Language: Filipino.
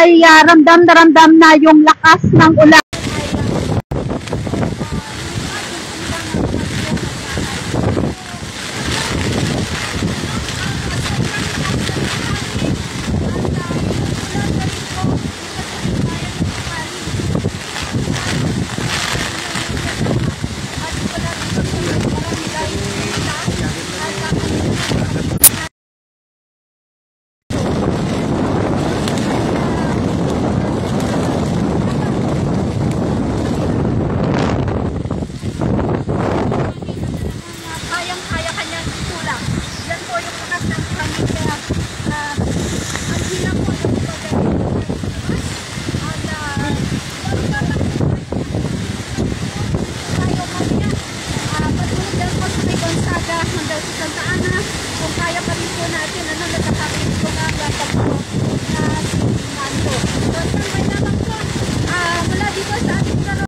ay ramdam na ramdam na yung lakas ng ulan. Hanggang sa Santa Ana, kung kaya pa rin po na